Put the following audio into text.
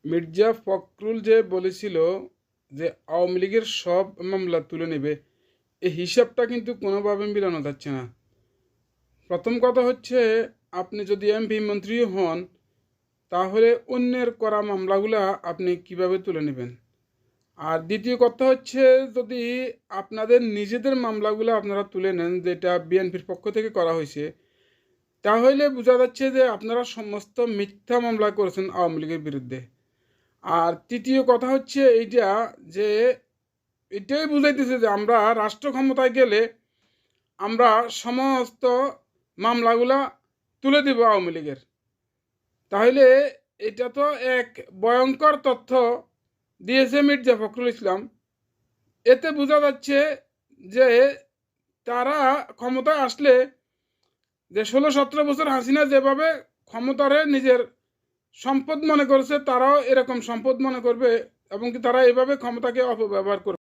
মির্জা ফখরুল যে বলেছিল যে আওয়ামী লীগের সব মামলা তুলে নেবে, এই হিসাবটা কিন্তু কোনোভাবে মিলানো যাচ্ছে না। প্রথম কথা হচ্ছে, আপনি যদি এমপি মন্ত্রীও হন, তাহলে অন্যের করা মামলাগুলা আপনি কিভাবে তুলে নেবেন? আর দ্বিতীয় কথা হচ্ছে, যদি আপনাদের নিজেদের মামলাগুলো আপনারা তুলে নেন, যেটা বিএনপির পক্ষ থেকে করা হয়েছে, তাহলে বোঝা যাচ্ছে যে আপনারা সমস্ত মিথ্যা মামলা করেছেন আওয়ামী লীগের বিরুদ্ধে। আর তৃতীয় কথা হচ্ছে এইটা, যে এটাই বুঝাইতেছে যে আমরা রাষ্ট্র ক্ষমতায় গেলে আমরা সমস্ত মামলাগুলা তুলে দিব আওয়ামী লীগের। তাহলে এটা তো এক ভয়ঙ্কর তথ্য দিয়েছে মির্জা ফখরুল ইসলাম। এতে বোঝা যাচ্ছে যে তারা ক্ষমতায় আসলে, যে 16-17 বছর হাসিনা যেভাবে ক্ষমতারে নিজের সম্পদ মনে করেছে, তারাও এরকম সম্পদ মনে করবে এবং কি তারা এভাবে ক্ষমতাকে অপব্যবহার করবে।